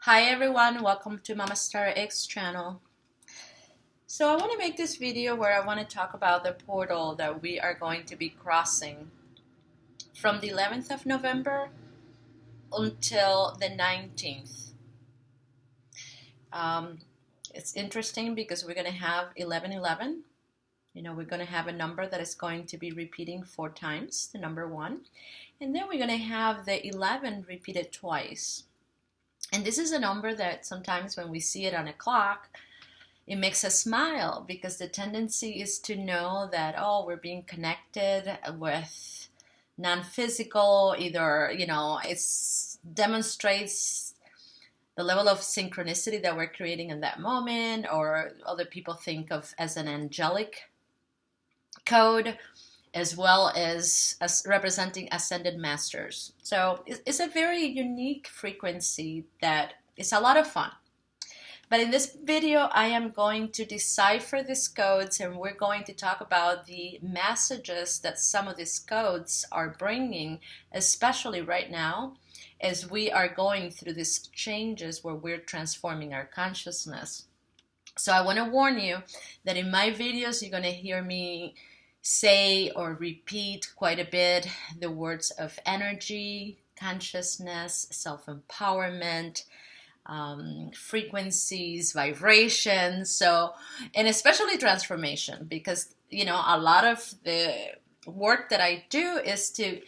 Hi everyone, welcome to Mama Star X channel. So I want to make this video where I want to talk about the portal that we are going to be crossing from the 11th of November until the 19th. Um, it's interesting because we're going to have 1111. We're going to have a number that is going to be repeating 4 times, the number 1. And then we're going to have the 11 repeated twice. And this is a number that sometimes when we see it on a clock, it makes us smile because the tendency is to know that, oh, we're being connected with non-physical, either, it demonstrates the level of synchronicity that we're creating in that moment, or other people think of as an angelic code, as well as representing ascended masters. So it's a very unique frequency that is a lot of fun. But in this video, I am going to decipher these codes, and we're going to talk about the messages that some of these codes are bringing, especially right now, as we are going through these changes where we're transforming our consciousness. So I want to warn you that in my videos, you're going to hear me say or repeat quite a bit the words of energy, consciousness, self-empowerment, frequencies, vibrations, and especially transformation, because a lot of the work that I do is to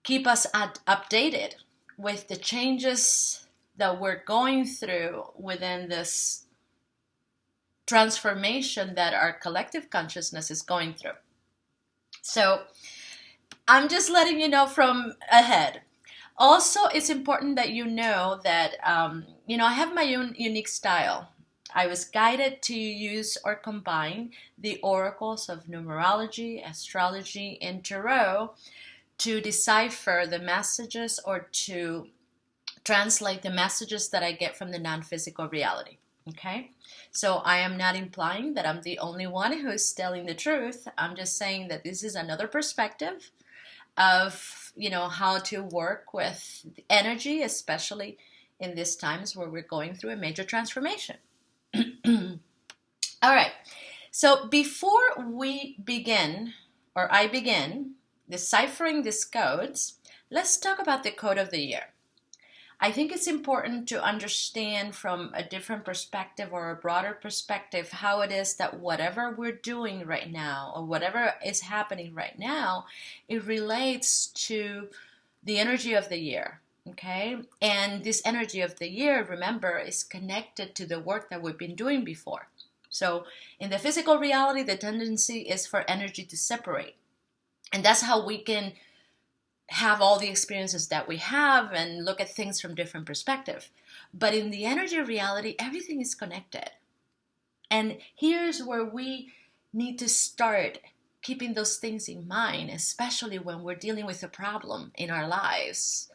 keep us updated with the changes that we're going through within this transformation that our collective consciousness is going through. So I'm just letting you know from ahead. Also, it's important that you know that, I have my own unique style. I was guided to use or combine the oracles of numerology, astrology, and tarot to decipher the messages or to translate the messages that I get from the non-physical reality. Okay? So I am not implying that I'm the only one who's telling the truth. I'm just saying that this is another perspective of how to work with energy, especially in these times where we're going through a major transformation. All right, so before we begin, or I begin deciphering these codes, let's talk about the code of the year. I think it's important to understand from a different perspective or a broader perspective how it is that whatever we're doing right now or whatever is happening right now, it relates to the energy of the year, okay? And this energy of the year, remember, is connected to the work that we've been doing before. So in the physical reality, the tendency is for energy to separate. And that's how we can have all the experiences that we have and look at things from different perspective. But in the energy reality, everything is connected. And here's where we need to start keeping those things in mind, especially when we're dealing with a problem in our lives.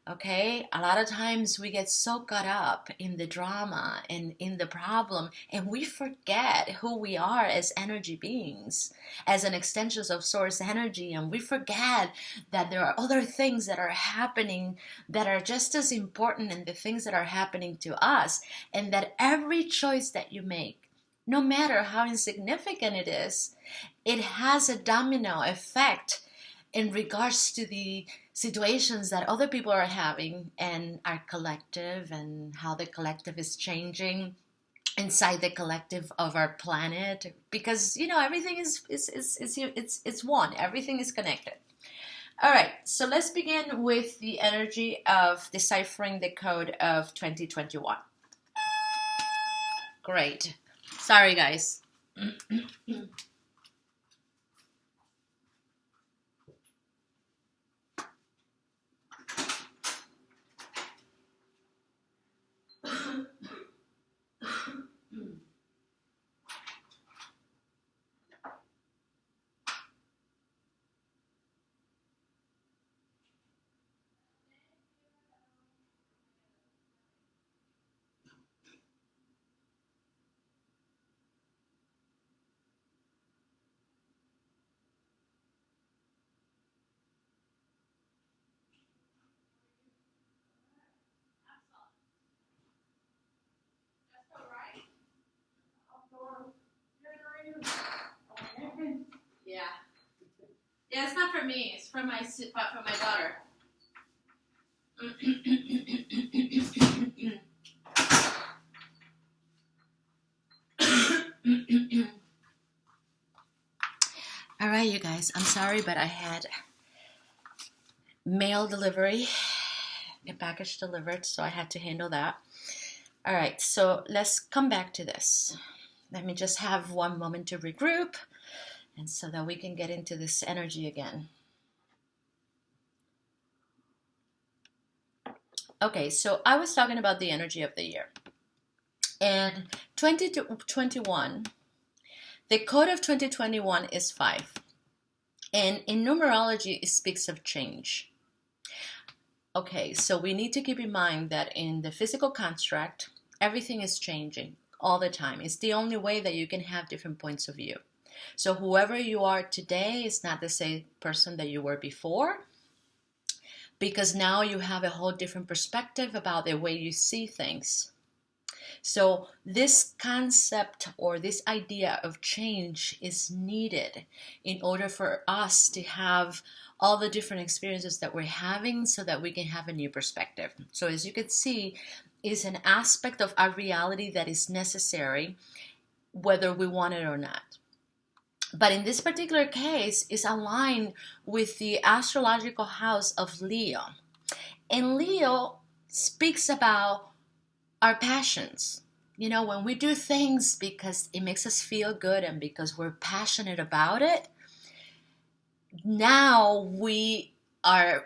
Okay, a lot of times we get so caught up in the drama and in the problem, and we forget who we are as energy beings, as an extension of source energy, and we forget that there are other things that are happening that are just as important in the things that are happening to us, and that every choice that you make, no matter how insignificant it is, it has a domino effect in regards to the situations that other people are having and our collective, and how the collective is changing inside the collective of our planet, because everything it's one, everything is connected. All right, so let's begin with the energy of deciphering the code of 2021. Great. Sorry guys. Yeah, it's not for me. It's for my daughter. All right, you guys. I'm sorry, but I had mail delivery, a package delivered, so I had to handle that. All right, so let's come back to this. Let me just have one moment to regroup, and so that we can get into this energy again. Okay, so I was talking about the energy of the year. And 2021, the code of 2021 is 5. And in numerology, it speaks of change. Okay, so we need to keep in mind that in the physical construct, everything is changing all the time. It's the only way that you can have different points of view. So whoever you are today is not the same person that you were before, because now you have a whole different perspective about the way you see things. So this concept or this idea of change is needed in order for us to have all the different experiences that we're having so that we can have a new perspective. So as you can see, is an aspect of our reality that is necessary whether we want it or not. But in this particular case, is aligned with the astrological house of Leo. And Leo speaks about our passions. You know, when we do things because it makes us feel good and because we're passionate about it, now we are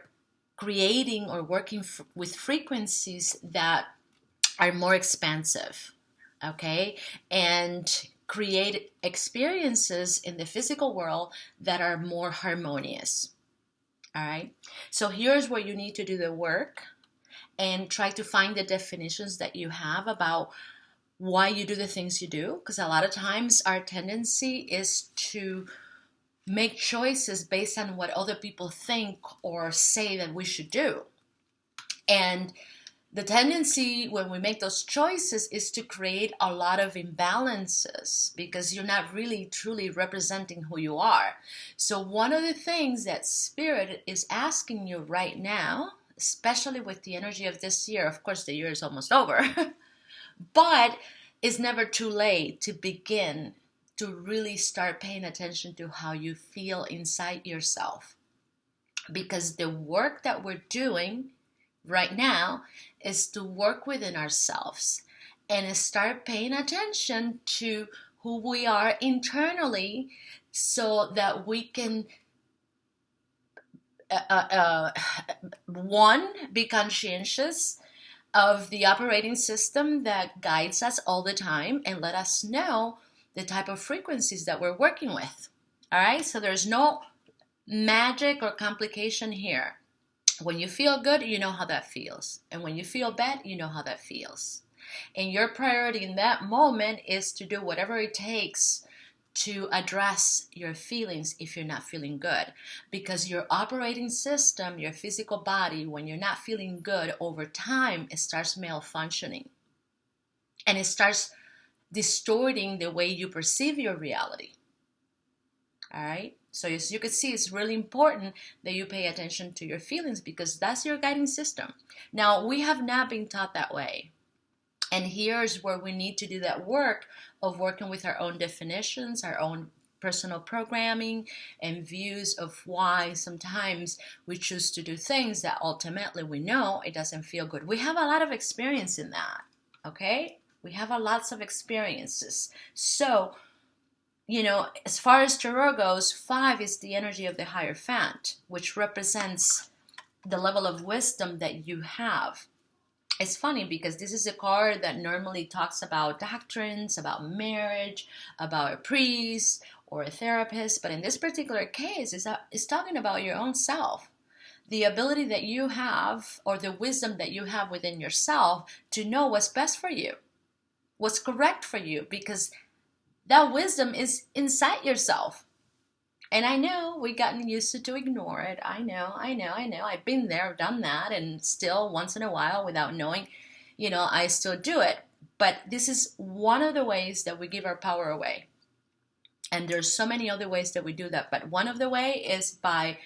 creating or working with frequencies that are more expansive, okay? And create experiences in the physical world that are more harmonious, all right? So here's where you need to do the work and try to find the definitions that you have about why you do the things you do, because a lot of times our tendency is to make choices based on what other people think or say that we should do. And the tendency when we make those choices is to create a lot of imbalances because you're not really truly representing who you are. So one of the things that Spirit is asking you right now, especially with the energy of this year, of course the year is almost over, but it's never too late to begin to really start paying attention to how you feel inside yourself. Because the work that we're doing right now is to work within ourselves and start paying attention to who we are internally so that we can one, be conscientious of the operating system that guides us all the time and let us know the type of frequencies that we're working with. All right, so there's no magic or complication here. When you feel good, you know how that feels. And when you feel bad, you know how that feels. And your priority in that moment is to do whatever it takes to address your feelings if you're not feeling good. Because your operating system, your physical body, when you're not feeling good, over time, it starts malfunctioning. And it starts distorting the way you perceive your reality. All right? So as you can see, it's really important that you pay attention to your feelings because that's your guiding system. Now, we have not been taught that way. And here's where we need to do that work of working with our own definitions, our own personal programming, and views of why sometimes we choose to do things that ultimately we know it doesn't feel good. We have a lot of experience in that, okay? We have lots of experiences. So, you know, as far as tarot goes, 5 is the energy of the Hierophant, which represents the level of wisdom that you have. It's funny because this is a card that normally talks about doctrines, about marriage, about a priest or a therapist, but in this particular case, it's talking about your own self. The ability that you have or the wisdom that you have within yourself to know what's best for you, what's correct for you, because that wisdom is inside yourself. And I know we've gotten used to ignore it. I know. I've been there, done that, and still once in a while without knowing, you know, I still do it. But this is one of the ways that we give our power away. And there's so many other ways that we do that. But one of the way is by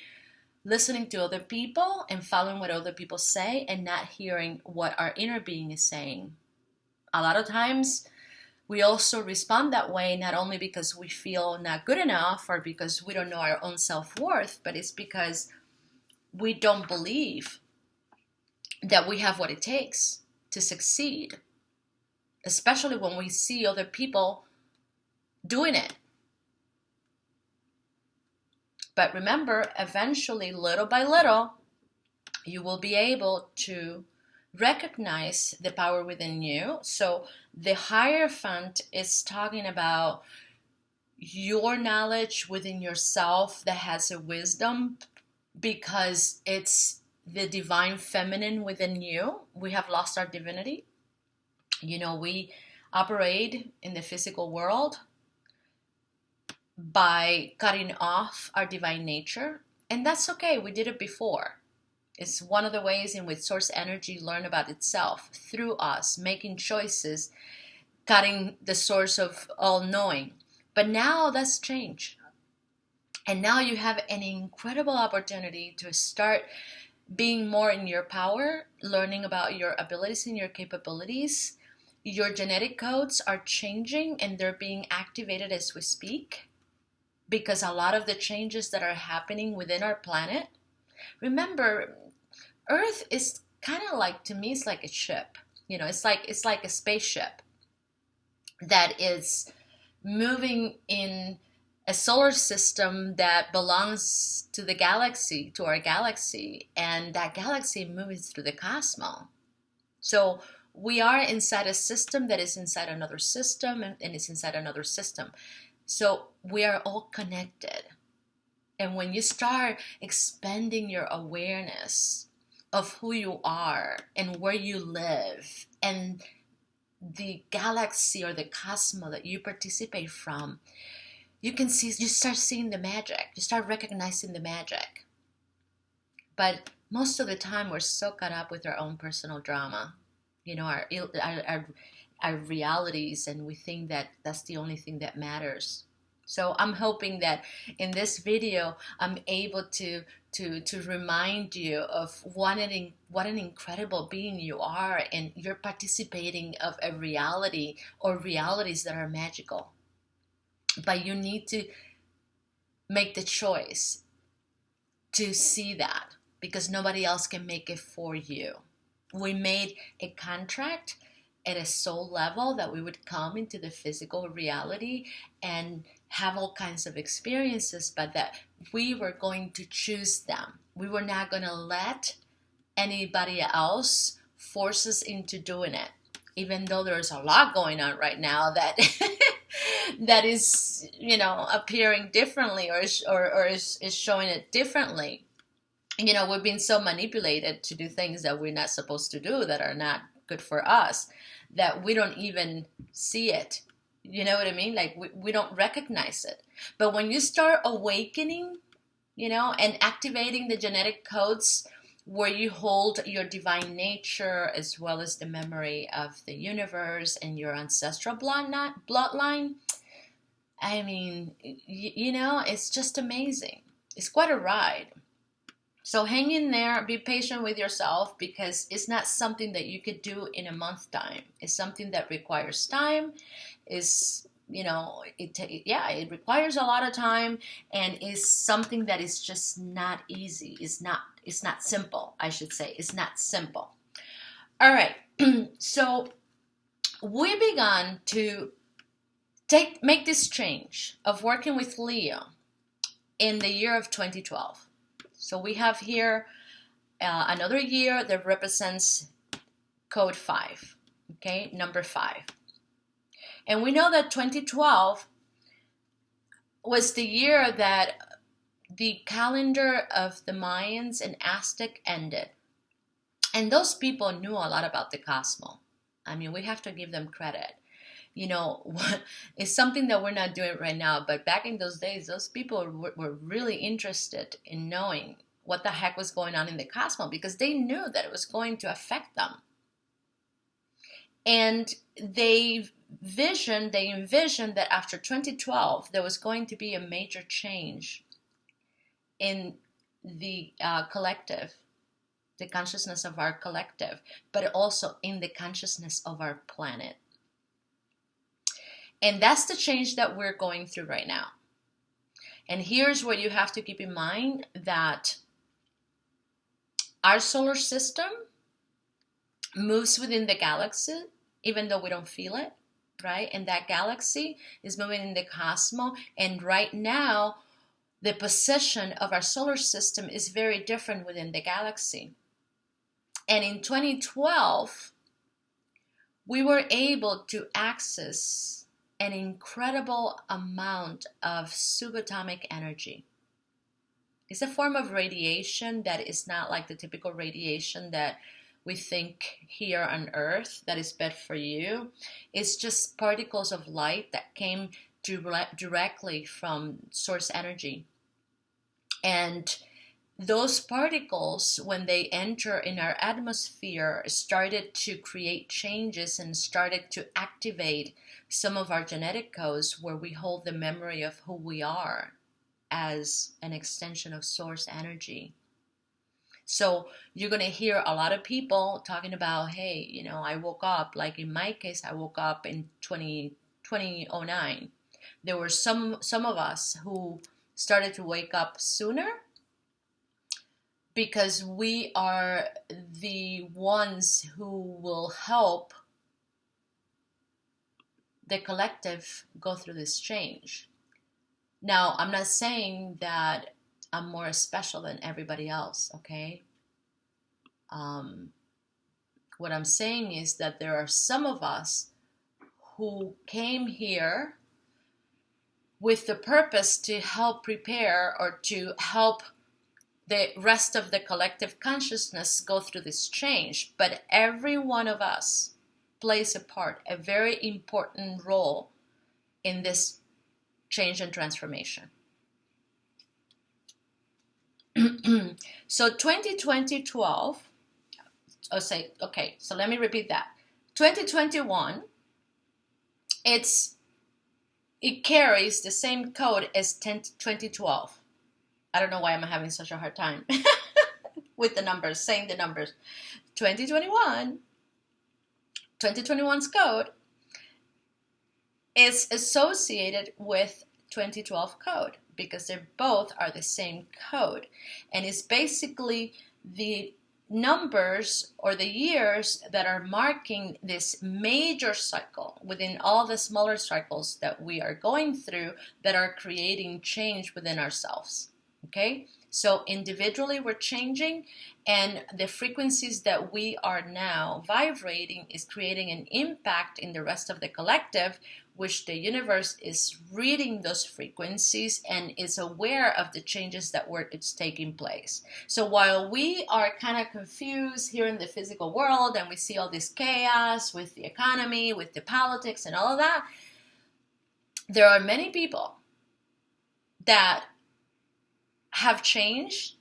listening to other people and following what other people say and not hearing what our inner being is saying. A lot of times we also respond that way, not only because we feel not good enough or because we don't know our own self-worth, but it's because we don't believe that we have what it takes to succeed, especially when we see other people doing it. But remember, eventually, little by little, you will be able to recognize the power within you. So the Hierophant is talking about your knowledge within yourself that has a wisdom, because it's the divine feminine within you. We have lost our divinity. You know, we operate in the physical world by cutting off our divine nature, and that's okay. We did it before. It's one of the ways in which source energy learn about itself, through us making choices, cutting the source of all knowing. But now that's changed, and now you have an incredible opportunity to start being more in your power, learning about your abilities and your capabilities. Your genetic codes are changing and they're being activated as we speak, because a lot of the changes that are happening within our planet, remember, Earth is kind of like, to me, it's like a ship. You know, it's like a spaceship that is moving in a solar system that belongs to the galaxy, to our galaxy, and that galaxy moves through the cosmos. So we are inside a system that is inside another system, and it's inside another system. So we are all connected. And when you start expanding your awareness of who you are and where you live and the galaxy or the cosmos that you participate from, you start seeing the magic. You start recognizing the magic. But most of the time we're so caught up with our own personal drama, you know, our realities, and we think that that's the only thing that matters. So I'm hoping that in this video I'm able to remind you of what an incredible being you are, and you're participating of a reality or realities that are magical. But you need to make the choice to see that, because nobody else can make it for you. We made a contract at a soul level that we would come into the physical reality and have all kinds of experiences, but that we were going to choose them. We were not going to let anybody else force us into doing it, even though there's a lot going on right now that that is, you know, appearing differently or is showing it differently. You know, we've been so manipulated to do things that we're not supposed to do, that are not good for us, that we don't even see it. You know what I mean? Like we don't recognize it. But when you start awakening, you know, and activating the genetic codes where you hold your divine nature as well as the memory of the universe and your ancestral bloodline, I mean, you know, it's just amazing. It's quite a ride. So hang in there, be patient with yourself, because it's not something that you could do in a month time. It's something that requires time. Is, you know, it requires a lot of time, and is something that is just not easy. It's not simple, I should say. It's not simple. All right. So we began to make this change of working with Leo in the year of 2012. So we have here another year that represents code 5, okay, number 5. And we know that 2012 was the year that the calendar of the Mayans and Aztec ended. And those people knew a lot about the cosmos. I mean, we have to give them credit. You know, it's something that we're not doing right now, but back in those days, those people were really interested in knowing what the heck was going on in the cosmos, because they knew that it was going to affect them. And they they envisioned that after 2012, there was going to be a major change in the collective, the consciousness of our collective, but also in the consciousness of our planet. And that's the change that we're going through right now. And here's what you have to keep in mind, that our solar system moves within the galaxy, even though we don't feel it, right? And that galaxy is moving in the cosmos. And right now, the position of our solar system is very different within the galaxy. And in 2012, we were able to access an incredible amount of subatomic energy. It's a form of radiation that is not like the typical radiation that we think here on Earth that is bad for you. It's just particles of light that came directly from source energy. And those particles, when they enter in our atmosphere, started to create changes and started to activate some of our genetic codes where we hold the memory of who we are as an extension of source energy. So you're going to hear a lot of people talking about, hey, you know, I woke up, like in my case, I woke up in 2009. There were some of us who started to wake up sooner because we are the ones who will help the collective go through this change. Now, I'm not saying that I'm more special than everybody else, okay? What I'm saying is that there are some of us who came here with the purpose to help prepare or to help the rest of the collective consciousness go through this change. But every one of us plays a part, a very important role in this change and transformation. So 2012, so let me repeat that. 2021, it carries the same code as 2012. I don't know why I'm having such a hard time with the numbers, saying the numbers. 2021's code is associated with 2012 code because they both are the same code. And it's basically the numbers or the years that are marking this major cycle within all the smaller cycles that we are going through that are creating change within ourselves. Okay? So individually we're changing, and the frequencies that we are now vibrating is creating an impact in the rest of the collective, which the universe is reading those frequencies and is aware of the changes that it's taking place. So while we are kind of confused here in the physical world and we see all this chaos with the economy, with the politics and all of that, there are many people that have changed,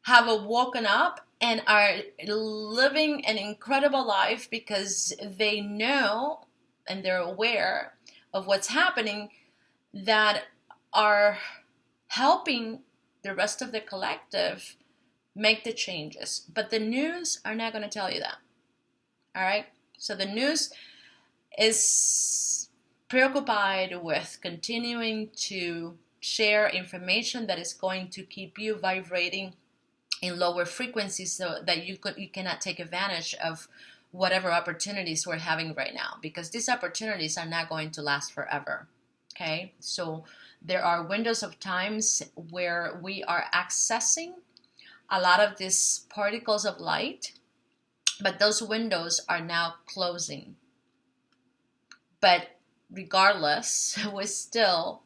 have woken up, and are living an incredible life because they know and they're aware of what's happening, that are helping the rest of the collective make the changes. But the news are not going to tell you that. All right? So the news is preoccupied with continuing to share information that is going to keep you vibrating in lower frequencies so that you cannot take advantage of whatever opportunities we're having right now, because these opportunities are not going to last forever. Okay, so there are windows of times where we are accessing a lot of these particles of light, but those windows are now closing. But regardless, we still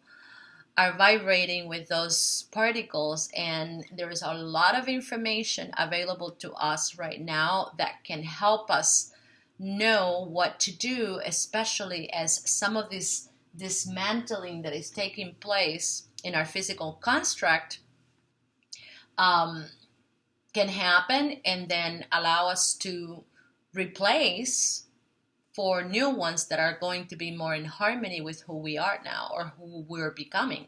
are vibrating with those particles, and there is a lot of information available to us right now that can help us know what to do, especially as some of this dismantling that is taking place in our physical construct can happen, and then allow us to replace for new ones that are going to be more in harmony with who we are now or who we're becoming.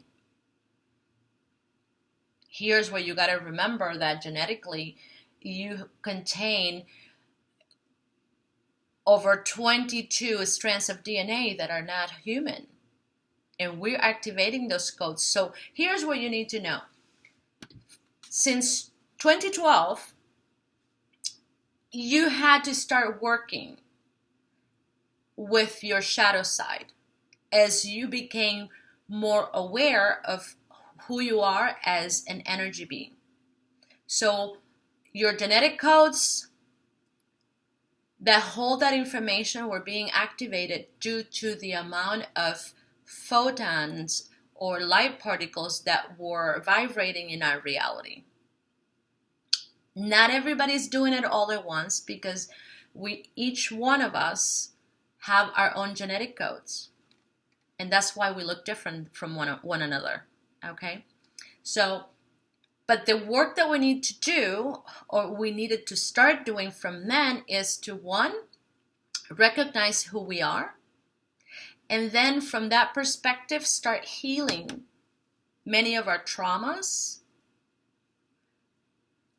Here's where you got to remember that genetically you contain over 22 strands of DNA that are not human. And we're activating those codes. So here's what you need to know. Since 2012, you had to start working with your shadow side as you became more aware of who you are as an energy being. So your genetic codes that hold that information were being activated due to the amount of photons or light particles that were vibrating in our reality. Not everybody's doing it all at once because each one of us have our own genetic codes. And that's why we look different from one another. Okay? So, but the work that we need to do, or we needed to start doing from then, is to, one, recognize who we are. And then from that perspective, start healing many of our traumas,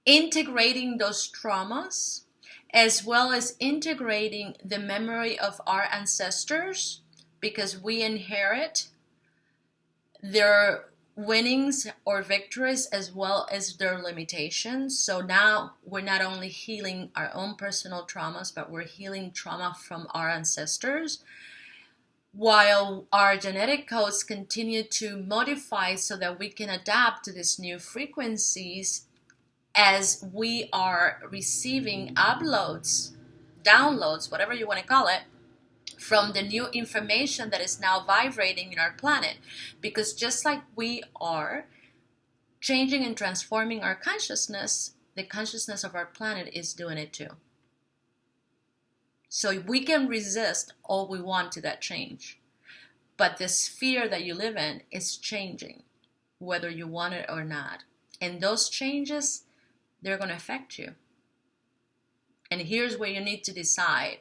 integrating those traumas, as well as integrating the memory of our ancestors, because we inherit their winnings or victories as well as their limitations. So now we're not only healing our own personal traumas, but we're healing trauma from our ancestors, while our genetic codes continue to modify so that we can adapt to these new frequencies as we are receiving uploads, downloads, whatever you want to call it, from the new information that is now vibrating in our planet. Because just like we are changing and transforming our consciousness, the consciousness of our planet is doing it too. So we can resist all we want to that change. But the sphere that you live in is changing, whether you want it or not. And those changes, they're going to affect you. And here's where you need to decide.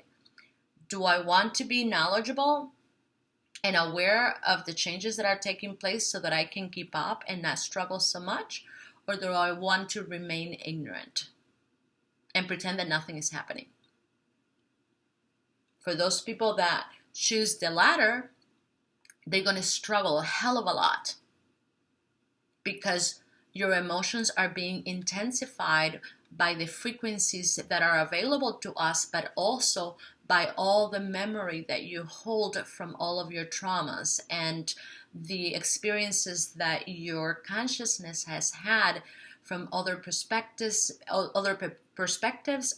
Do I want to be knowledgeable and aware of the changes that are taking place so that I can keep up and not struggle so much? Or do I want to remain ignorant and pretend that nothing is happening? For those people that choose the latter, they're going to struggle a hell of a lot because your emotions are being intensified by the frequencies that are available to us, but also by all the memory that you hold from all of your traumas and the experiences that your consciousness has had from other perspectives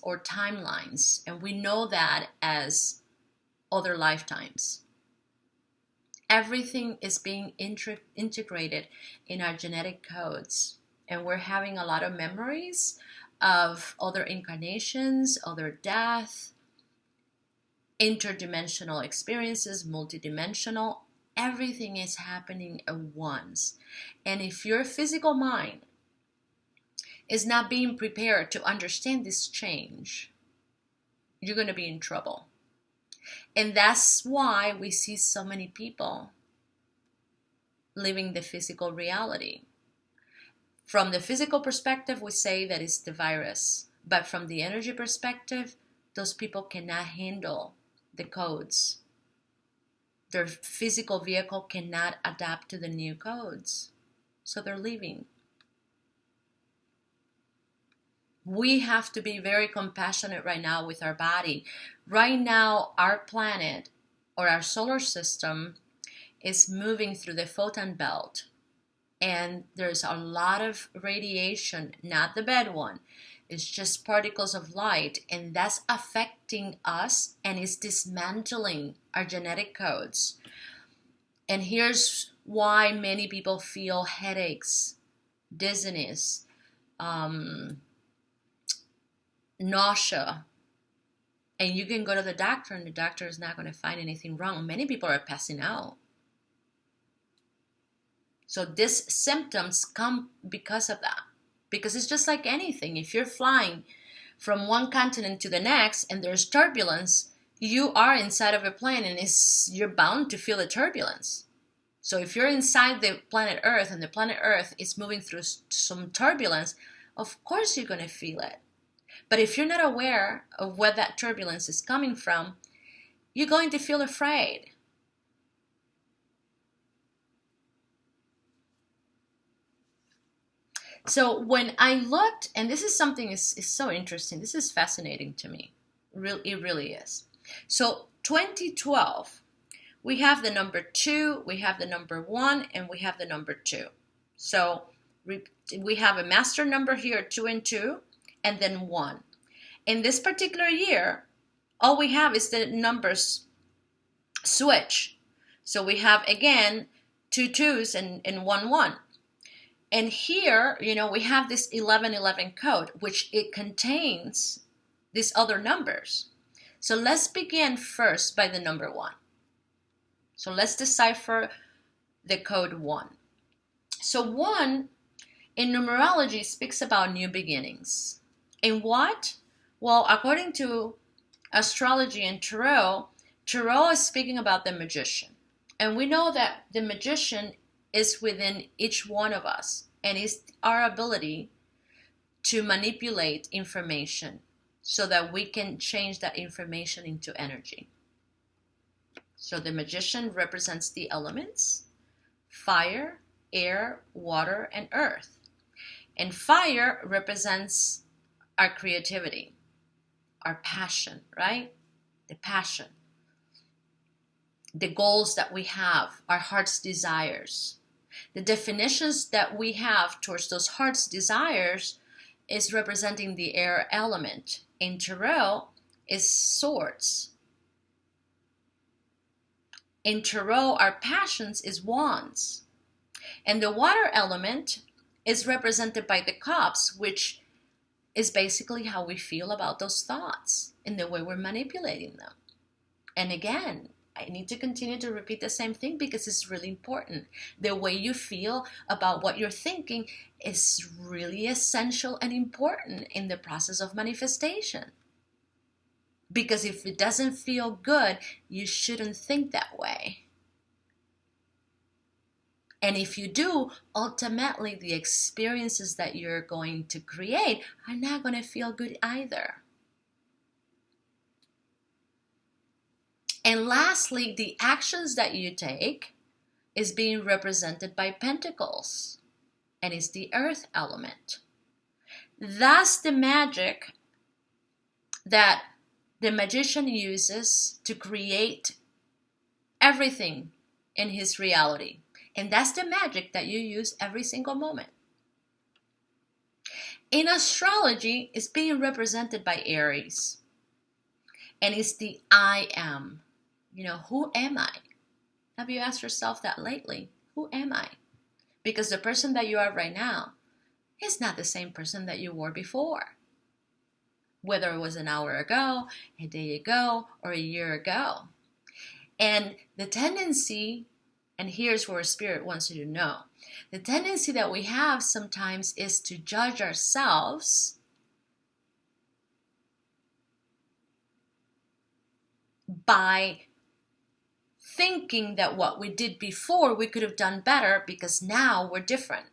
or timelines. And we know that as other lifetimes. Everything is being integrated in our genetic codes. And we're having a lot of memories of other incarnations, other death, interdimensional experiences, multidimensional. Everything is happening at once. And if your physical mind is not being prepared to understand this change, you're going to be in trouble. And that's why we see so many people living the physical reality. From the physical perspective, we say that it's the virus. But from the energy perspective, those people cannot handle the codes. Their physical vehicle cannot adapt to the new codes. So they're leaving. We have to be very compassionate right now with our body. Right now, our planet or our solar system is moving through the photon belt. And there's a lot of radiation, not the bad one. It's just particles of light. And that's affecting us and it's dismantling our genetic codes. And here's why many people feel headaches, dizziness, nausea, and you can go to the doctor and the doctor is not going to find anything wrong. Many people are passing out. So these symptoms come because of that. Because it's just like anything. If you're flying from one continent to the next and there's turbulence, you are inside of a plane and you're bound to feel the turbulence. So if you're inside the planet Earth and the planet Earth is moving through some turbulence, of course you're going to feel it. But if you're not aware of where that turbulence is coming from, you're going to feel afraid. So when I looked, and this is something is so interesting. This is fascinating to me. It really is. So 2012, we have the number 2, we have the number 1, and we have the number 2. So we have a master number here, 2 and 2, and then 1. In this particular year, all we have is the numbers switch. So we have, again, 2 2s and 1 1. And here, we have this 1111 code, which it contains these other numbers. So let's begin first by the number 1. So let's decipher the code 1. So 1 in numerology speaks about new beginnings. In what? Well, according to astrology and tarot is speaking about the magician. And we know that the magician is within each one of us, and it's our ability to manipulate information so that we can change that information into energy. So the magician represents the elements: fire, air, water, and earth. And fire represents our creativity, our passion, right? The passion. The goals that we have, our heart's desires. The definitions that we have towards those heart's desires is representing the air element. In tarot is swords. In tarot, our passions is wands. And the water element is represented by the cups, which is basically how we feel about those thoughts and the way we're manipulating them. And again, I need to continue to repeat the same thing because it's really important. The way you feel about what you're thinking is really essential and important in the process of manifestation. Because if it doesn't feel good, you shouldn't think that way. And if you do, ultimately the experiences that you're going to create are not going to feel good either. And lastly, the actions that you take is being represented by pentacles, and it's the earth element. That's the magic that the magician uses to create everything in his reality. And that's the magic that you use every single moment. In astrology, it's being represented by Aries. And it's the I am. Who am I? Have you asked yourself that lately? Who am I? Because the person that you are right now is not the same person that you were before. Whether it was an hour ago, a day ago, or a year ago. And the tendency, and here's where Spirit wants you to know, the tendency that we have sometimes is to judge ourselves by thinking that what we did before we could have done better because now we're different.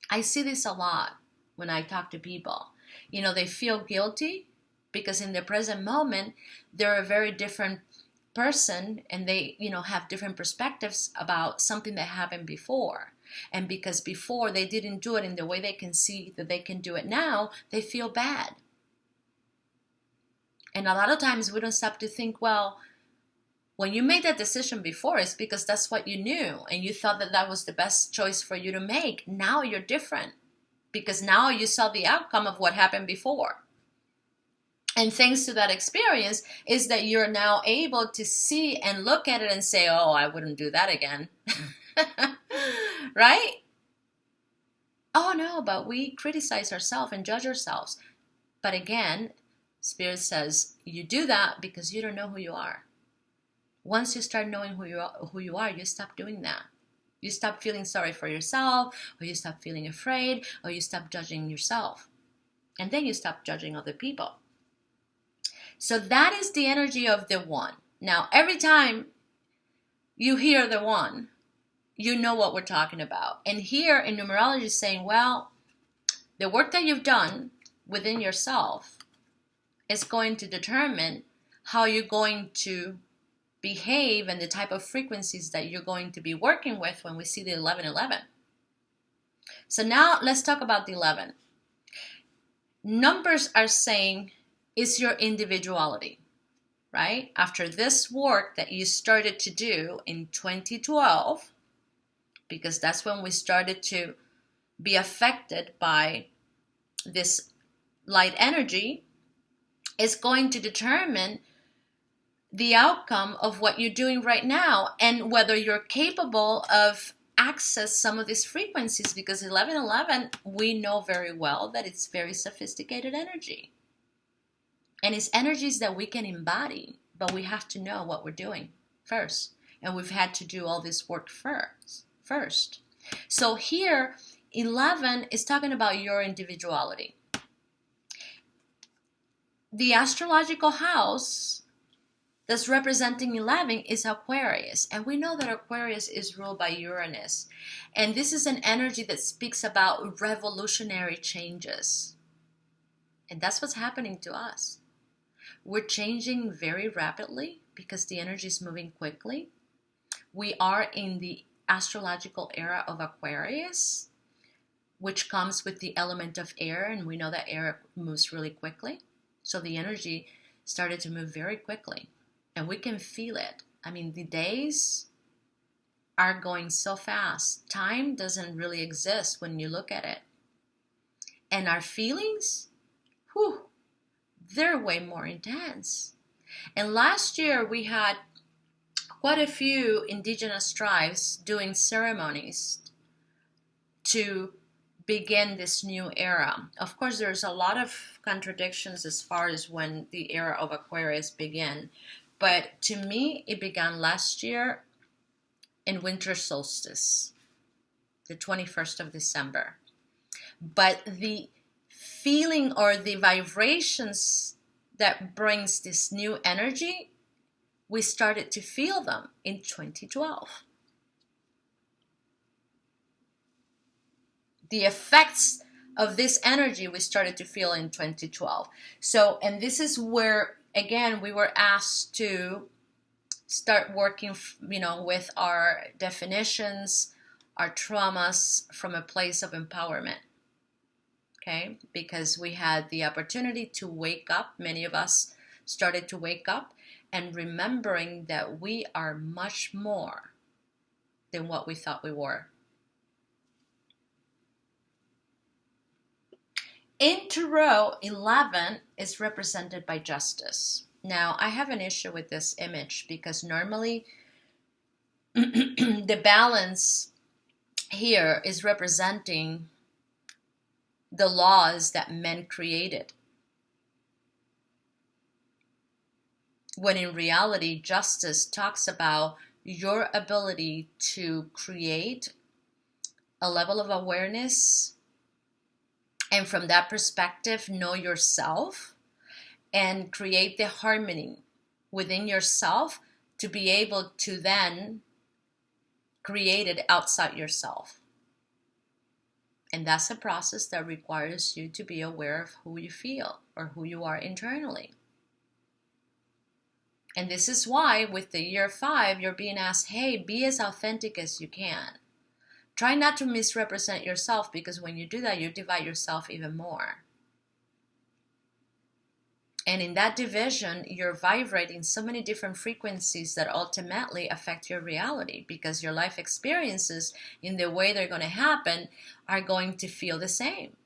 I see this a lot when I talk to people. They feel guilty because in the present moment, they're a very different person and they, have different perspectives about something that happened before. And because before they didn't do it in the way they can see that they can do it now, they feel bad. And a lot of times we don't stop to think, well, when you made that decision before, it's because that's what you knew and you thought that that was the best choice for you to make. Now you're different because now you saw the outcome of what happened before. And thanks to that experience is that you're now able to see and look at it and say, oh, I wouldn't do that again. Right? Oh, no, but we criticize ourselves and judge ourselves. But again, Spirit says you do that because you don't know who you are. Once you start knowing who you are, you stop doing that. You stop feeling sorry for yourself, or you stop feeling afraid, or you stop judging yourself. And then you stop judging other people. So that is the energy of the one. Now, every time you hear the one, you know what we're talking about. And here in numerology is saying, well, the work that you've done within yourself is going to determine how you're going to behave and the type of frequencies that you're going to be working with when we see the 1111. So now let's talk about the 11. Numbers are saying it's your individuality, right? After this work that you started to do in 2012, because that's when we started to be affected by this light energy, is going to determine the outcome of what you're doing right now and whether you're capable of access some of these frequencies, because 1111, we know very well that it's very sophisticated energy. And it's energies that we can embody, but we have to know what we're doing first. And we've had to do all this work first. So here, 11 is talking about your individuality. The astrological house that's representing 11 is Aquarius. And we know that Aquarius is ruled by Uranus. And this is an energy that speaks about revolutionary changes. And that's what's happening to us. We're changing very rapidly because the energy is moving quickly. We are in the astrological era of Aquarius, which comes with the element of air. And we know that air moves really quickly. So the energy started to move very quickly. And we can feel it. I mean, the days are going so fast. Time doesn't really exist when you look at it. And our feelings, they're way more intense. And last year we had quite a few indigenous tribes doing ceremonies to begin this new era. Of course, there's a lot of contradictions as far as when the era of Aquarius began. But to me, it began last year in winter solstice, the 21st of December. But the feeling or the vibrations that brings this new energy, we started to feel them in 2012. The effects of this energy we started to feel in 2012. So, and this is where, again, we were asked to start working, with our definitions, our traumas from a place of empowerment. Okay? Because we had the opportunity to wake up. Many of us started to wake up and remembering that we are much more than what we thought we were. In Tarot, 11 is represented by justice. Now, I have an issue with this image because normally the balance here is representing the laws that men created. When in reality, justice talks about your ability to create a level of awareness, and from that perspective, know yourself and create the harmony within yourself to be able to then create it outside yourself. And that's a process that requires you to be aware of who you feel or who you are internally. And this is why with the year 5, you're being asked, hey, be as authentic as you can. Try not to misrepresent yourself, because when you do that, you divide yourself even more. And in that division, you're vibrating so many different frequencies that ultimately affect your reality, because your life experiences in the way they're going to happen are going to feel the same.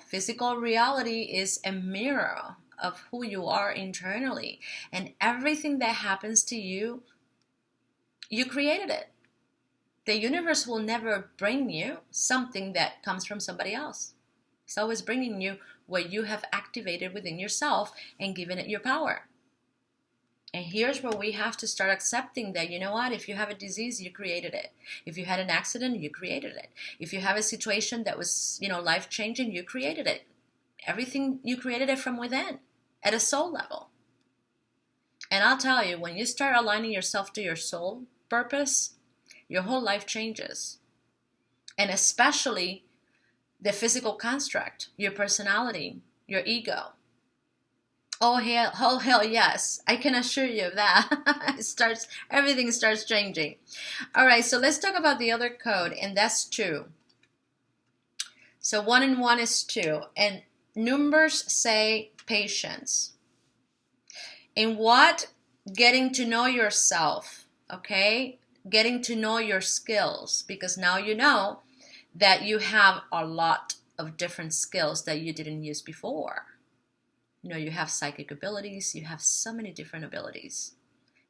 Physical reality is a mirror of who you are internally. And everything that happens to you, you created it. The universe will never bring you something that comes from somebody else. It's always bringing you what you have activated within yourself and given it your power. And here's where we have to start accepting that, if you have a disease, you created it. If you had an accident, you created it. If you have a situation that was, life-changing, you created it. Everything, you created it from within. at a soul level. And I'll tell you, when you start aligning yourself to your soul purpose, your whole life changes. And especially the physical construct, your personality, your ego. Oh hell yes, I can assure you of that. Everything starts changing. All right, so let's talk about the other code, and that's 2. So 1 and 1 is 2, and numbers say patience. In what? Getting to know yourself, okay? Getting to know your skills, because now you know that you have a lot of different skills that you didn't use before. You know, you have psychic abilities, you have so many different abilities.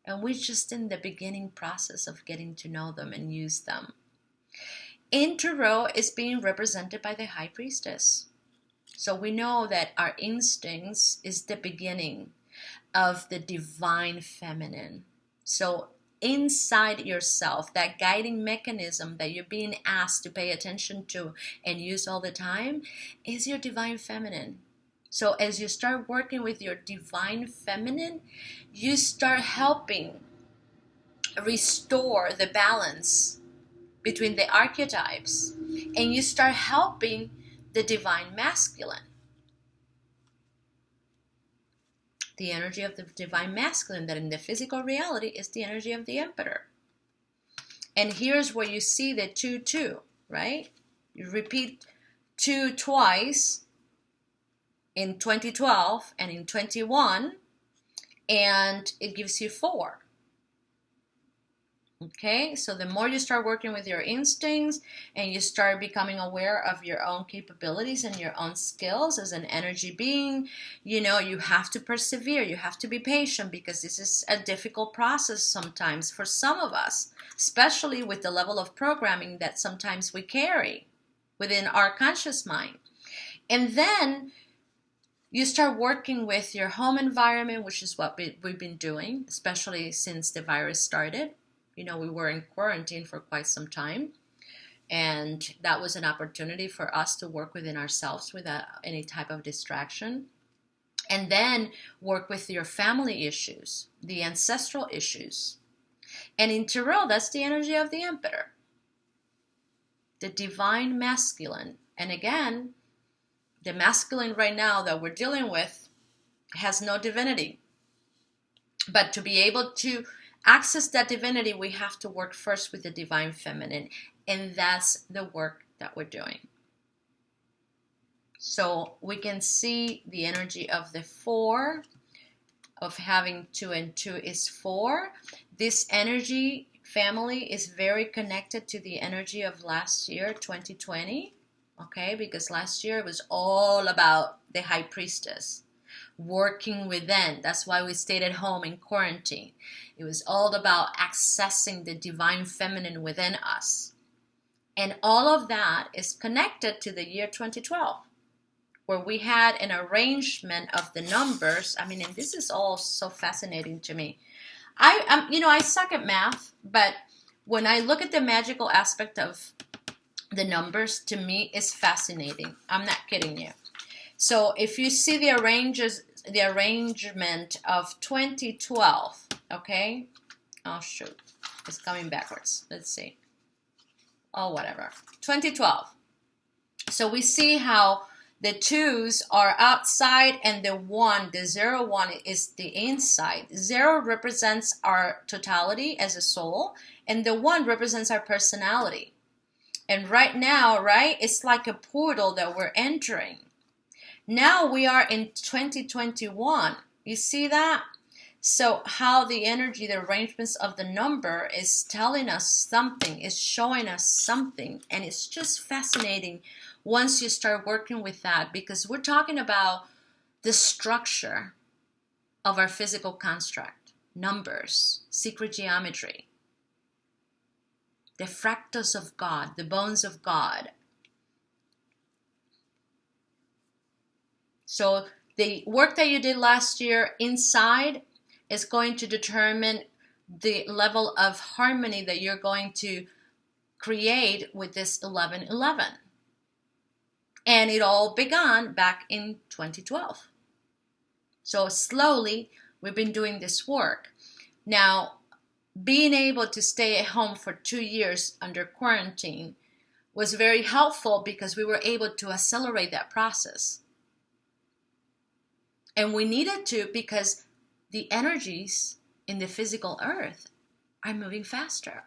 And we're just in the beginning process of getting to know them and use them. In Tarot is being represented by the High Priestess. So we know that our instincts is the beginning of the divine feminine. So inside yourself, that guiding mechanism that you're being asked to pay attention to and use all the time is your divine feminine. So as you start working with your divine feminine, you start helping restore the balance between the archetypes, and you start helping the divine masculine. The energy of the divine masculine that in the physical reality is the energy of the emperor. And here's where you see the 2-2, right? You repeat 2 twice in 2012 and in 21, and it gives you 4. Okay, so the more you start working with your instincts and you start becoming aware of your own capabilities and your own skills as an energy being, you know, you have to persevere, you have to be patient, because this is a difficult process sometimes for some of us, especially with the level of programming that sometimes we carry within our conscious mind. And then you start working with your home environment, which is what we've been doing, especially since the virus started. You know, we were in quarantine for quite some time, and that was an opportunity for us to work within ourselves without any type of distraction. And then work with your family issues, the ancestral issues. And in Tarot, that's the energy of the Emperor, the divine masculine. And again, the masculine right now that we're dealing with has no divinity. But to be able to access that divinity, we have to work first with the divine feminine. And that's the work that we're doing. So we can see the energy of the 4, of having 2 and 2 is 4. This energy family is very connected to the energy of last year, 2020. Okay, because last year it was all about the High Priestess working within. That's why we stayed at home in quarantine. It was all about accessing the divine feminine within us. And all of that is connected to the year 2012, where we had an arrangement of the numbers. I mean, and this is all so fascinating to me. I suck at math, but when I look at the magical aspect of the numbers, to me, is fascinating. I'm not kidding you. So if you see the arrangement of 2012, okay? Oh, shoot. It's coming backwards. Let's see. Oh, whatever. 2012. So we see how the 2s are outside and the 1, the 0-1 is the inside. 0 represents our totality as a soul, and the 1 represents our personality. And right now, right, it's like a portal that we're entering. Now we are in 2021. You see that? So how the energy, the arrangements of the number is telling us something, is showing us something. And it's just fascinating once you start working with that, because we're talking about the structure of our physical construct, numbers, secret geometry, the fractals of God, the bones of God. So the work that you did last year inside is going to determine the level of harmony that you're going to create with this 1111. And it all began back in 2012. So slowly, we've been doing this work. Now, being able to stay at home for 2 years under quarantine was very helpful because we were able to accelerate that process. And we needed to because the energies in the physical earth are moving faster.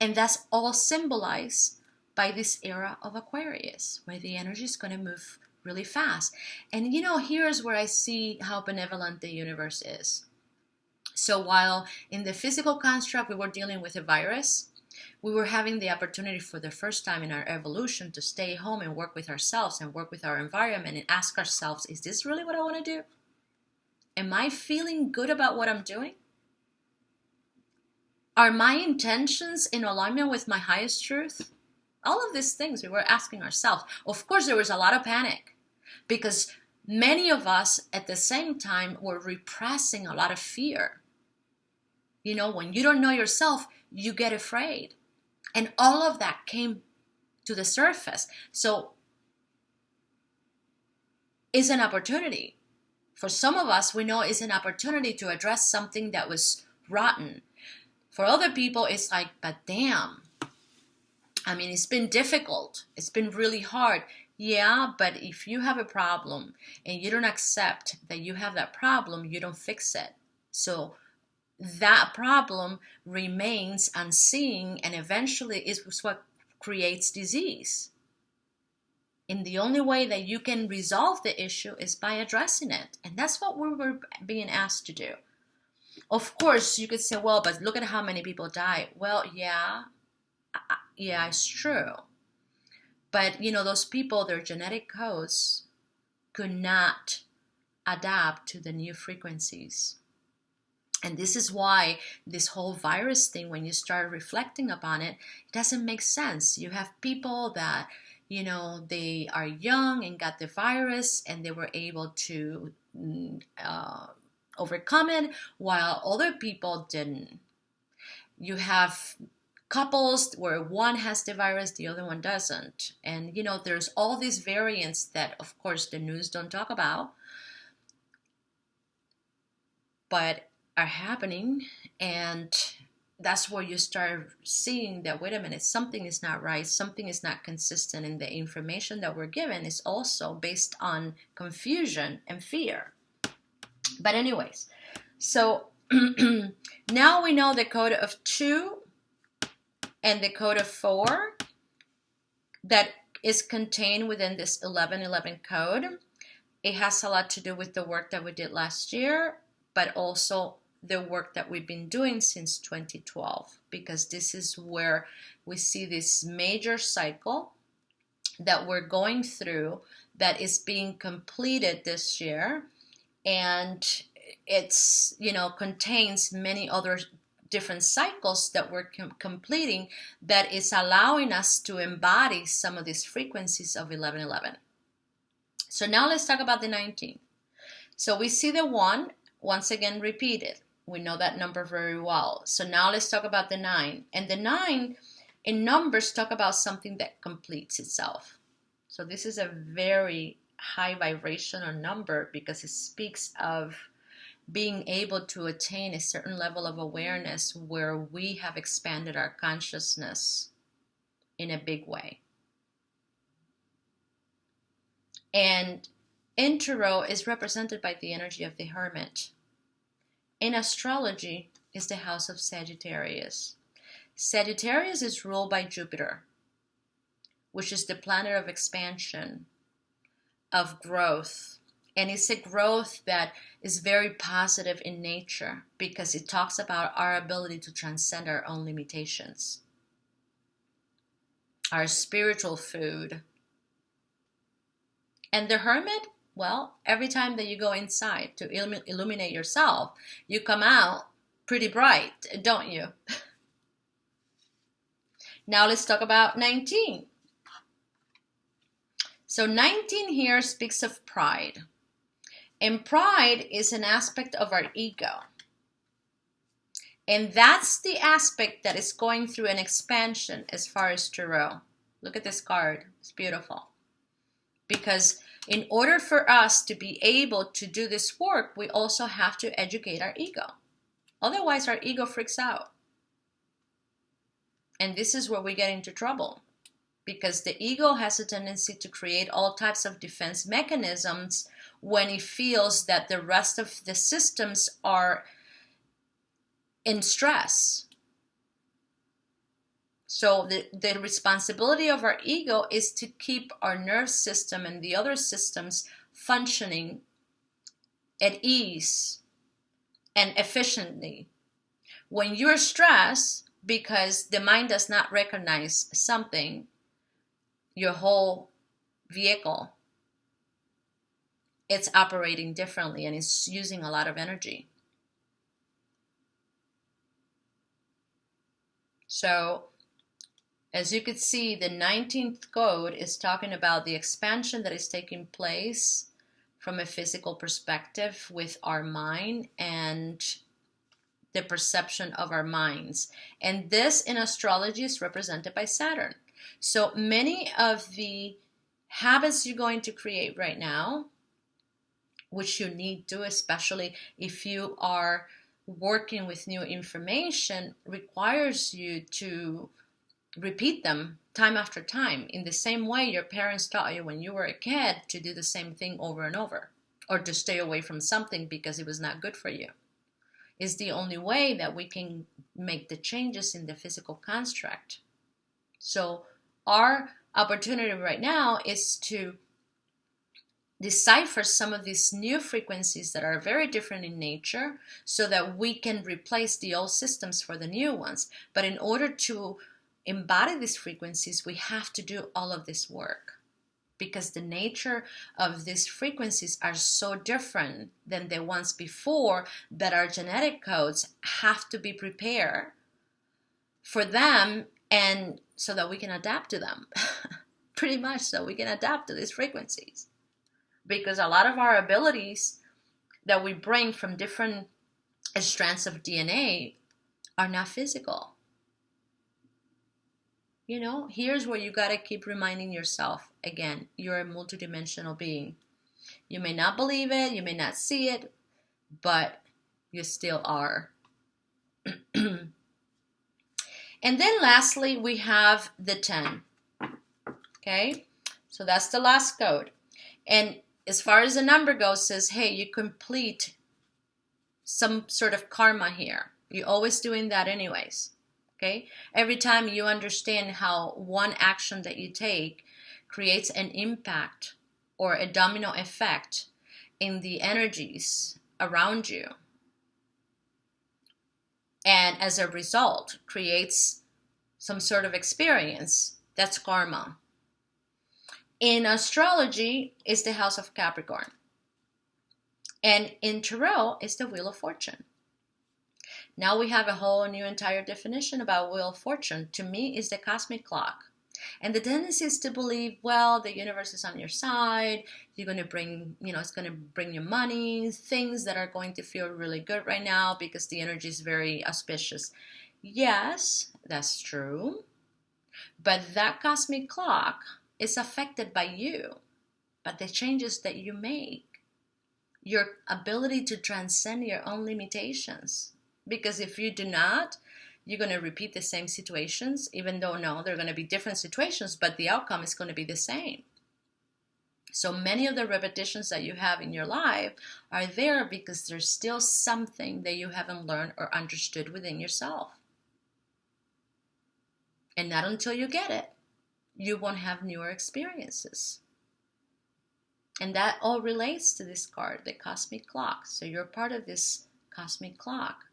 And that's all symbolized by this era of Aquarius, where the energy is going to move really fast. And here's where I see how benevolent the universe is. So while in the physical construct we were dealing with a virus, we were having the opportunity for the first time in our evolution to stay home and work with ourselves and work with our environment and ask ourselves, is this really what I want to do? Am I feeling good about what I'm doing? Are my intentions in alignment with my highest truth? All of these things we were asking ourselves. Of course, there was a lot of panic because many of us at the same time were repressing a lot of fear. When you don't know yourself, you get afraid. And all of that came to the surface. So it's an opportunity. For some of us, we know it's an opportunity to address something that was rotten. For other people, it's like, but damn. I mean, it's been difficult. It's been really hard. Yeah, but if you have a problem and you don't accept that you have that problem, you don't fix it. So that problem remains unseen and eventually is what creates disease. And the only way that you can resolve the issue is by addressing it. And that's what we were being asked to do. Of course, you could say, well, but look at how many people die. Well, yeah, it's true. But, those people, their genetic codes could not adapt to the new frequencies. And this is why this whole virus thing, when you start reflecting upon it, it doesn't make sense. You have people that, they are young and got the virus and they were able to overcome it, while other people didn't. You have couples where one has the virus, the other one doesn't. And, there's all these variants that, of course, the news don't talk about, but are happening. And that's where you start seeing that, wait a minute, something is not right, something is not consistent, and the information that we're given is also based on confusion and fear. But anyways, so now we know the code of 2 and the code of 4 that is contained within this 1111 code. It has a lot to do with the work that we did last year, but also the work that we've been doing since 2012, because this is where we see this major cycle that we're going through that is being completed this year. And it's, contains many other different cycles that we're completing that is allowing us to embody some of these frequencies of 1111. So now let's talk about the 19. So we see the 1 once again repeated. We know that number very well. So now let's talk about the 9. And the 9 in numbers talk about something that completes itself. So this is a very high vibrational number because it speaks of being able to attain a certain level of awareness where we have expanded our consciousness in a big way. And in Tarot is represented by the energy of the Hermit. In astrology is the house of Sagittarius. Sagittarius is ruled by Jupiter, which is the planet of expansion, of growth. And it's a growth that is very positive in nature because it talks about our ability to transcend our own limitations, our spiritual food. And the Hermit, well, every time that you go inside to illuminate yourself, you come out pretty bright, don't you? Now let's talk about 19. So 19 here speaks of pride. And pride is an aspect of our ego. And that's the aspect that is going through an expansion as far as Tarot. Look at this card. It's beautiful. Because In order for us to be able to do this work, we also have to educate our ego. Otherwise, our ego freaks out. And this is where we get into trouble, because the ego has a tendency to create all types of defense mechanisms when it feels that the rest of the systems are in stress. So the responsibility of our ego is to keep our nerve system and the other systems functioning at ease and efficiently. When you're stressed because the mind does not recognize something, your whole vehicle, it's operating differently and it's using a lot of energy. So, as you could see, the 19th code is talking about the expansion that is taking place from a physical perspective with our mind and the perception of our minds. And this in astrology is represented by Saturn. So many of the habits you're going to create right now, which you need to, especially if you are working with new information, requires you to repeat them time after time in the same way your parents taught you when you were a kid to do the same thing over and over, or to stay away from something because it was not good for you. Is the only way that we can make the changes in the physical construct. So our opportunity right now is to decipher some of these new frequencies that are very different in nature so that we can replace the old systems for the new ones. But in order to embody these frequencies, we have to do all of this work, because the nature of these frequencies are so different than the ones before that our genetic codes have to be prepared for them, and so that we can adapt to them. Pretty much so we can adapt to these frequencies, because a lot of our abilities that we bring from different strands of DNA are not physical. You know, here's where you got to keep reminding yourself, again, you're a multidimensional being. You may not believe it, you may not see it, but you still are. And then lastly, we have the 10. Okay, so that's the last code. And as far as the number goes, it says, hey, you complete some sort of karma here. You're always doing that anyways. Okay? Every time you understand how one action that you take creates an impact or a domino effect in the energies around you, and as a result creates some sort of experience, that's karma. In astrology, it's the house of Capricorn. And in Tarot, it's the Wheel of Fortune. Now we have a whole new entire definition about Wheel of Fortune. To me, it's the cosmic clock. And the tendency is to believe, well, the universe is on your side. You're going to bring, it's going to bring you money, things that are going to feel really good right now because the energy is very auspicious. Yes, that's true. But that cosmic clock is affected by you, by the changes that you make, your ability to transcend your own limitations. Because if you do not, you're going to repeat the same situations, even though, no, they're going to be different situations, but the outcome is going to be the same. So many of the repetitions that you have in your life are there because there's still something that you haven't learned or understood within yourself. And not until you get it, you won't have newer experiences. And that all relates to this card, the cosmic clock. So you're part of this cosmic clock.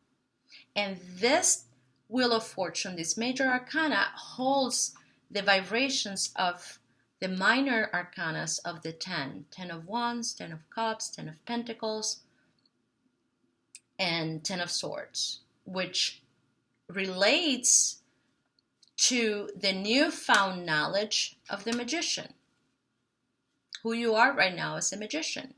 And this Wheel of Fortune, this major arcana, holds the vibrations of the minor arcanas of the 10. 10 of Wands, 10 of Cups, 10 of Pentacles, and 10 of Swords, which relates to the newfound knowledge of the magician. Who you are right now as a magician.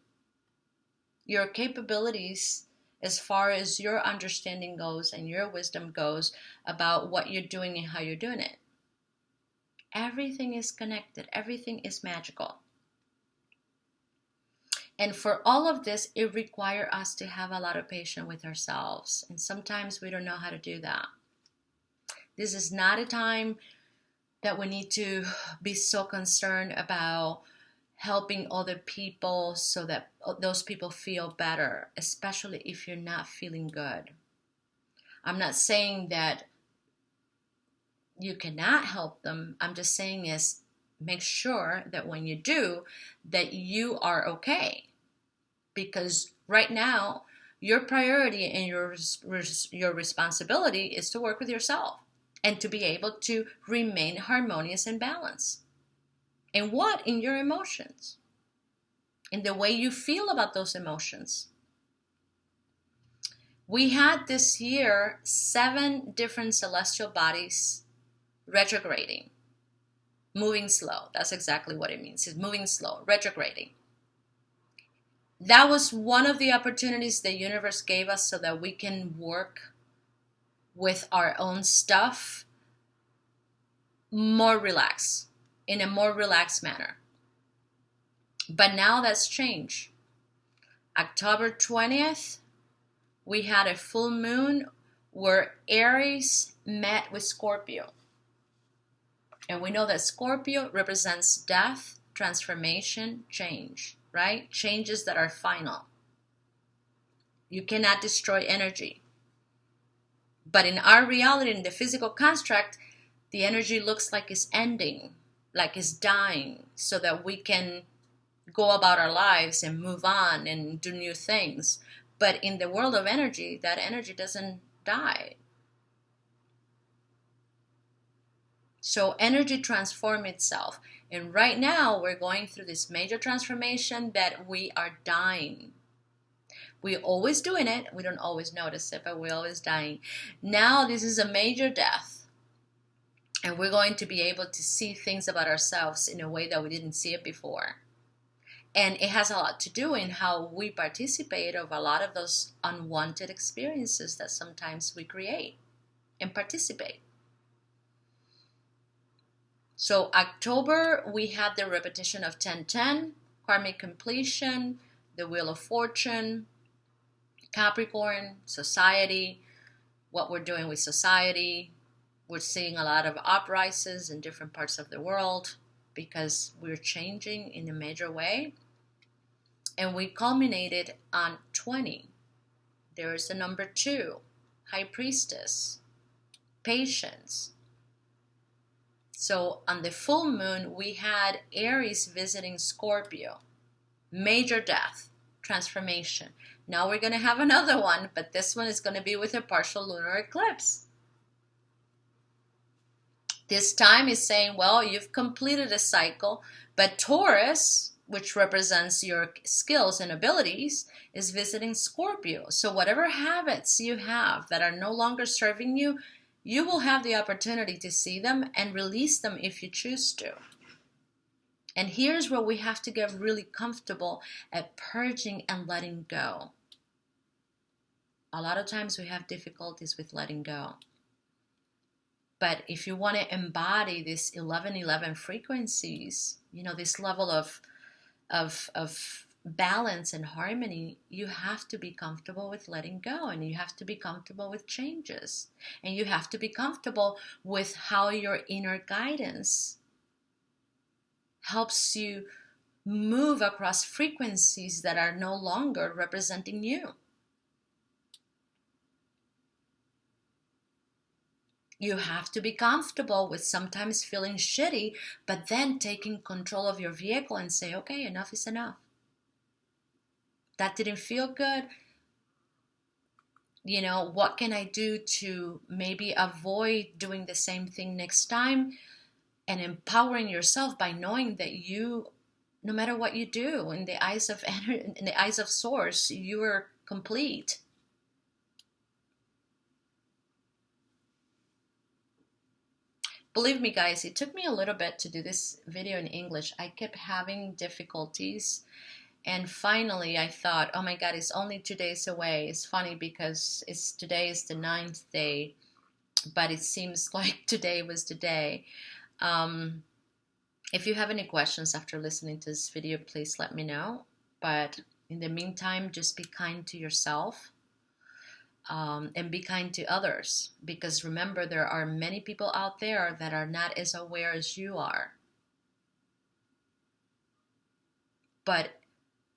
Your capabilities as far as your understanding goes and your wisdom goes about what you're doing and how you're doing it. Everything is connected. Everything is magical. And for all of this, it requires us to have a lot of patience with ourselves. And sometimes we don't know how to do that. This is not a time that we need to be so concerned about helping other people so that those people feel better, especially if you're not feeling good. I'm not saying that you cannot help them. I'm just saying is make sure that when you do, that you are okay. Because right now, your priority and your responsibility is to work with yourself and to be able to remain harmonious and balanced. And what? In your emotions, in the way you feel about those emotions. We had this year 7 different celestial bodies retrograding, moving slow. That's exactly what it means. It's moving slow, retrograding. That was one of the opportunities the universe gave us so that we can work with our own stuff more relaxed, in a more relaxed manner. But now that's changed. October 20th, we had a full moon where Aries met with Scorpio. And we know that Scorpio represents death, transformation, change, right? Changes that are final. You cannot destroy energy. But in our reality, in the physical construct, the energy looks like it's ending, like it's dying, so that we can go about our lives and move on and do new things. But in the world of energy, that energy doesn't die. So energy transforms itself. And right now, we're going through this major transformation that we are dying. We're always doing it. We don't always notice it, but we're always dying. Now, this is a major death. And we're going to be able to see things about ourselves in a way that we didn't see it before. And it has a lot to do in how we participate of a lot of those unwanted experiences that sometimes we create and participate. So October, we had the repetition of 10-10, karmic completion, the Wheel of Fortune, Capricorn, society, what we're doing with society. We're seeing a lot of uprises in different parts of the world because we're changing in a major way. And we culminated on 20. There is the number 2, High Priestess, patience. So on the full moon, we had Aries visiting Scorpio, major death, transformation. Now we're going to have another one, but this one is going to be with a partial lunar eclipse. This time is saying, well, you've completed a cycle, but Taurus, which represents your skills and abilities, is visiting Scorpio. So whatever habits you have that are no longer serving you, you will have the opportunity to see them and release them if you choose to. And here's where we have to get really comfortable at purging and letting go. A lot of times we have difficulties with letting go. But if you want to embody this 1111 frequencies, this level of balance and harmony, you have to be comfortable with letting go, and you have to be comfortable with changes, and you have to be comfortable with how your inner guidance helps you move across frequencies that are no longer representing you. You have to be comfortable with sometimes feeling shitty, but then taking control of your vehicle and say, okay, enough is enough. That didn't feel good. What can I do to maybe avoid doing the same thing next time? And empowering yourself by knowing that you, no matter what you do, in the eyes of Source, you are complete. Believe me, guys, it took me a little bit to do this video in English. I kept having difficulties. And finally, I thought, oh my God, it's only 2 days away. It's funny because today is the 9th day, but it seems like today was the day. If you have any questions after listening to this video, please let me know. But In the meantime, just be kind to yourself, and be kind to others, because remember, there are many people out there that are not as aware as you are. But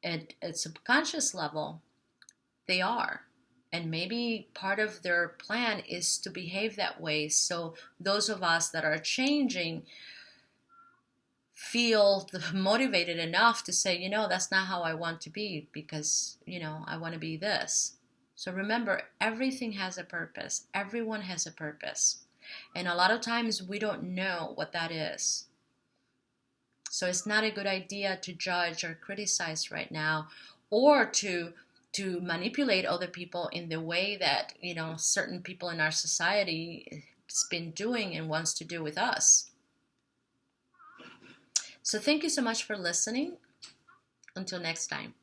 at a subconscious level, they are. And maybe part of their plan is to behave that way. So those of us that are changing feel motivated enough to say, that's not how I want to be, because, I want to be this. So remember, everything has a purpose. Everyone has a purpose. And a lot of times we don't know what that is. So it's not a good idea to judge or criticize right now, or to manipulate other people in the way that, certain people in our society has been doing and wants to do with us. So thank you so much for listening. Until next time.